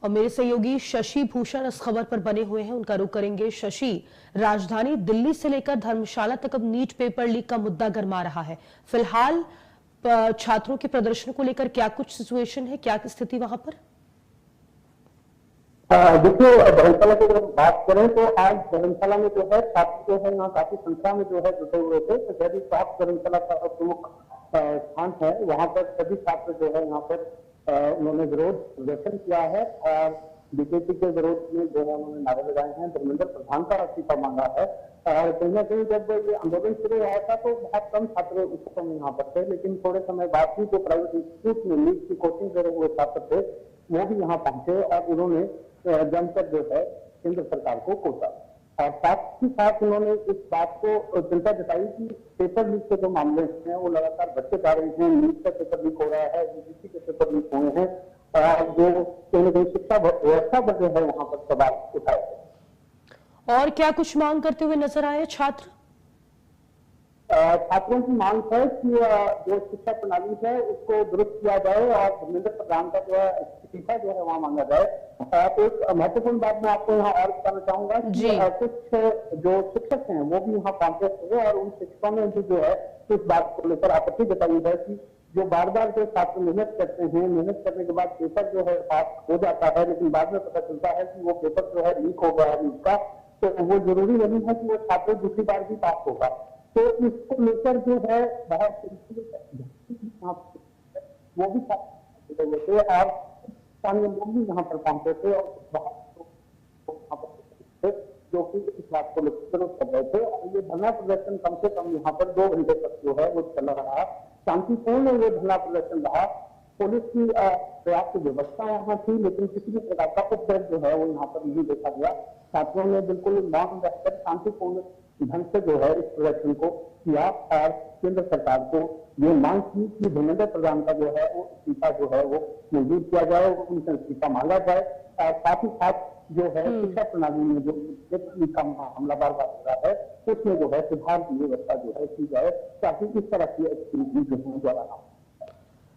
और मेरे सहयोगी शशि भूषण इस खबर पर बने हुए हैं, उनका रुख करेंगे। शशि, राजधानी दिल्ली से लेकर धर्मशाला तक अब नीट पेपर लीक का मुद्दा गरमा रहा है। फिलहाल छात्रों के प्रदर्शन को लेकर क्या कुछ सिचुएशन है, क्या स्थिति वहां पर? देखिए, धर्मशाला की अगर बात करें तो आज धर्मशाला में जो है छात्र जो है यहाँ काफी संख्या में जो है जुटे हुए थे। तो जैसे चौक धर्मशाला का प्रमुख स्थान है, वहां पर सभी छात्र जो है यहाँ पर उन्होंने विरोध प्रदर्शन किया है और बीजेपी के विरोध में जो है उन्होंने नारे लगाए हैं। धर्मेंद्र प्रधान का इस्तीफा मांगा है। कहीं ना कहीं जब ये आंदोलन शुरू हुआ था तो बहुत कम छात्र उस समय यहाँ पर थे, लेकिन थोड़े समय बाद ही जो प्राइवेट इंस्टीट्यूट में नीट की कोचिंग दे रहे हुए छात्र थे वो भी यहाँ पहुंचे और उन्होंने जमकर जो है केंद्र सरकार को कोसा। और साथ ही साथ उन्होंने इस बात को चिंता जताई कि पेपर लीक के जो मामले हैं वो लगातार बढ़ते जा रहे हैं। नीट का पेपर लीक हो रहा है, यूजीसी के पेपर लीक हुए हैं, जो कहीं ना कहीं शिक्षा व्यवस्था पर जो है वहां पर सवाल उठाए। और क्या कुछ मांग करते हुए नजर आए छात्र? छात्रों की मांग है कि जो शिक्षा प्रणाली है उसको दुरुस्त किया जाए और धर्मेंद्र प्रधान का जो है इस्तीफा जो है वहां मांगा जाए। एक महत्वपूर्ण बात मैं आपको यहाँ और बताना चाहूंगा कि कुछ जो शिक्षक हैं वो भी यहाँ पहुंचे थे और उन शिक्षकों ने भी जो है इस बात को लेकर आपत्ति जताई है कि जो बार बार जो छात्र मेहनत करते हैं, मेहनत करने के बाद पेपर जो है पास हो जाता है, लेकिन बाद में पता चलता है कि वो पेपर जो है लीक हो गया है उसका, तो वो जरूरी नहीं है कि वो छात्र दूसरी बार भी पास होगा। तो इसको लेकर जो है बहुत वो भी थे और स्थानीय लोग भी यहाँ पर पहुंचे थे और जो कि इस बात को लेकर विरोध कर रहे थे। और ये धरना प्रदर्शन कम से कम यहाँ पर 2 घंटे तक जो है वो चल रहा। शांतिपूर्ण ये धरना प्रदर्शन रहा। पुलिस की पर्याप्त व्यवस्था यहाँ थी, लेकिन किसी भी प्रकार का उपद्रव जो है वो यहाँ पर नहीं देखा गया। छात्रों ने बिल्कुल मौन रखकर शांतिपूर्ण ढंग से जो है इस प्रदर्शन को किया और केंद्र सरकार को ये मांग की कि धर्मेंद्र प्रधान का जो है वो इस्तीफा जो है वो मंजूर किया जाए, उनसे इस्तीफा मांगा जाए। और साथ ही साथ जो है शिक्षा प्रणाली में जो का मामला बार बार हो रहा है उसमें जो है सुधार की व्यवस्था जो है की जाए, ताकि इस तरह की एक्टिविटी जो है दोहराना।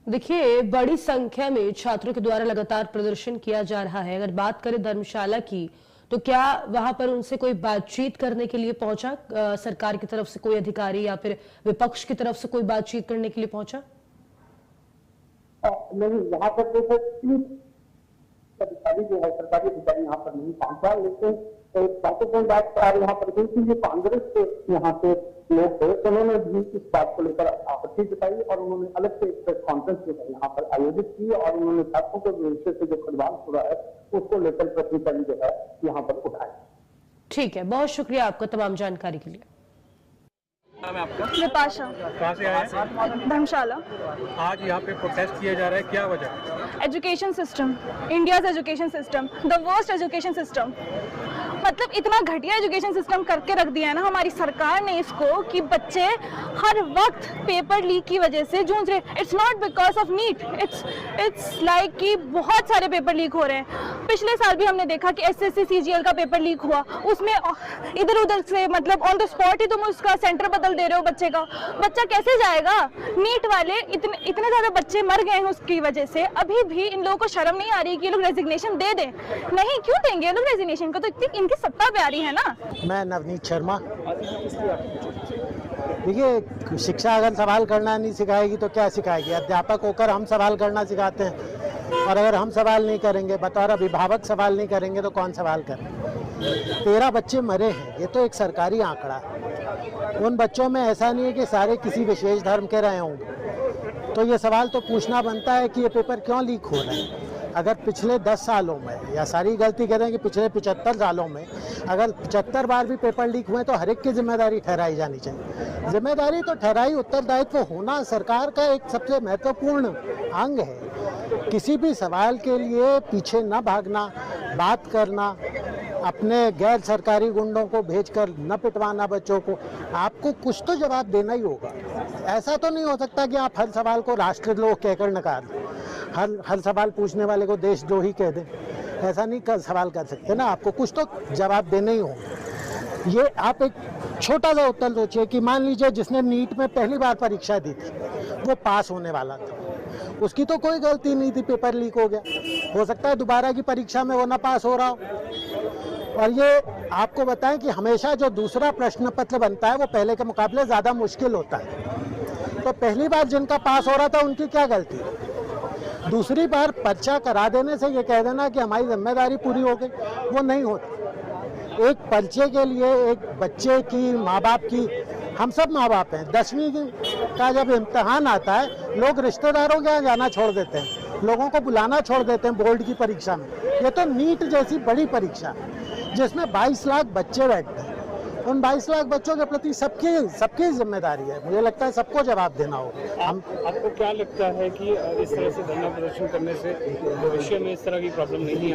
देखिए, बड़ी संख्या में छात्रों के द्वारा लगातार प्रदर्शन किया जा रहा है। अगर बात करें धर्मशाला की, तो क्या वहां पर उनसे कोई बातचीत करने के लिए पहुंचा? सरकार की तरफ से कोई अधिकारी या फिर विपक्ष की तरफ से कोई बातचीत करने के लिए पहुंचा? नहीं, यहाँ पर देखो अधिकारी जो है सरकारी अधिकारी यहाँ पर नहीं पहुंचा, लेकिन एक महत्वपूर्ण बात यहाँ पर थी कि जो कांग्रेस के यहाँ से लोग थे उन्होंने भी इस बात को लेकर आपत्ति जताई और उन्होंने अलग से एक प्रेस कॉन्फ्रेंस जो है यहाँ पर आयोजित की और उन्होंने छात्रों के विषय से जो खिलवाड़ हो रहा है उसको लेकर प्रश्नकाली जो है यहाँ पर उठाए। ठीक है, बहुत शुक्रिया आपका तमाम जानकारी के लिए। नाम है आपका? विपाशा। कहाँ से आए हैं? धर्मशाला। आज यहाँ पे प्रोटेस्ट किया जा रहा है, क्या वजह? Education system, India's education system, the worst education system. मतलब इतना घटिया एजुकेशन सिस्टम करके रख दिया है ना हमारी सरकार ने इसको कि बच्चे हर वक्त पेपर लीक की वजह से जूझ रहे। It's not because of NEET, it's like कि बहुत सारे पेपर लीक हो रहे हैं। पिछले साल भी हमने देखा कि एसएससी सीजीएल का पेपर लीक हुआ, उसमें इधर उधर से मतलब ऑन द स्पॉट ही तुम उसका सेंटर बदल दे रहे हो बच्चे का। बच्चा कैसे जाएगा? नीट वाले इतने ज्यादा बच्चे मर गए हैं उसकी वजह से। अभी भी इन लोगों को शर्म नहीं आ रही कि ये लोग रेजिग्नेशन दे दें? नहीं, क्यों देंगे ये लोग रेजिग्नेशन को? तो इतनी सत्ता प्यारी है ना। मैं नवनीत शर्मा। देखिए, शिक्षा अगर सवाल करना नहीं सिखाएगी तो क्या सिखाएगी? अध्यापक होकर हम सवाल करना सिखाते हैं और अगर हम सवाल नहीं करेंगे, बतौर अभिभावक सवाल नहीं करेंगे तो कौन सवाल करें? 13 बच्चे मरे हैं, ये तो एक सरकारी आंकड़ा है। उन बच्चों में ऐसा नहीं है कि सारे किसी विशेष धर्म के रहे होंगे। तो ये सवाल तो पूछना बनता है कि ये पेपर क्यों लीक हो रहे हैं। अगर पिछले 10 सालों में, या सारी गलती करें कि पिछले 75 सालों में अगर 75 बार भी पेपर लीक हुए तो हर एक की जिम्मेदारी ठहराई जानी चाहिए। जिम्मेदारी तो ठहराई, उत्तरदायित्व होना सरकार का एक सबसे महत्वपूर्ण अंग है। किसी भी सवाल के लिए पीछे न भागना, बात करना, अपने गैर सरकारी गुंडों को भेजकर न पिटवाना बच्चों को। आपको कुछ तो जवाब देना ही होगा। ऐसा तो नहीं हो सकता कि आप हर सवाल को राष्ट्रद्रोह कहकर नकार दें, हर सवाल पूछने वाले को देशद्रोही कह दें। ऐसा नहीं सवाल कर सकते ना, आपको कुछ तो जवाब देने ही होंगे। ये आप एक छोटा सा उत्तर सोचिए कि मान लीजिए जिसने नीट में पहली बार परीक्षा दी थी वो पास होने वाला था, उसकी तो कोई गलती नहीं थी, पेपर लीक हो गया। हो सकता है दोबारा की परीक्षा में वो ना पास हो रहा हो। और ये आपको बताएं कि हमेशा जो दूसरा प्रश्न पत्र बनता है वो पहले के मुकाबले ज़्यादा मुश्किल होता है। तो पहली बार जिनका पास हो रहा था उनकी क्या गलती? दूसरी बार पर्चा करा देने से ये कह देना कि हमारी जिम्मेदारी पूरी हो गई, वो नहीं होती। एक पर्चे के लिए एक बच्चे की, माँ बाप की, हम सब माँ बाप हैं, 10वीं का जब इम्तहान आता है लोग रिश्तेदारों के यहाँ जाना छोड़ देते हैं, लोगों को बुलाना छोड़ देते हैं बोर्ड की परीक्षा में। ये तो नीट जैसी बड़ी परीक्षा जिसमें 22 लाख बच्चे बैठते हैं, उन 22 लाख बच्चों के प्रति सबकी जिम्मेदारी है। मुझे लगता है सबको जवाब देना होगा। आपको क्या लगता है कि इस तरह से धरना प्रदर्शन करने से भविष्य में इस तरह की प्रॉब्लम नहीं आए?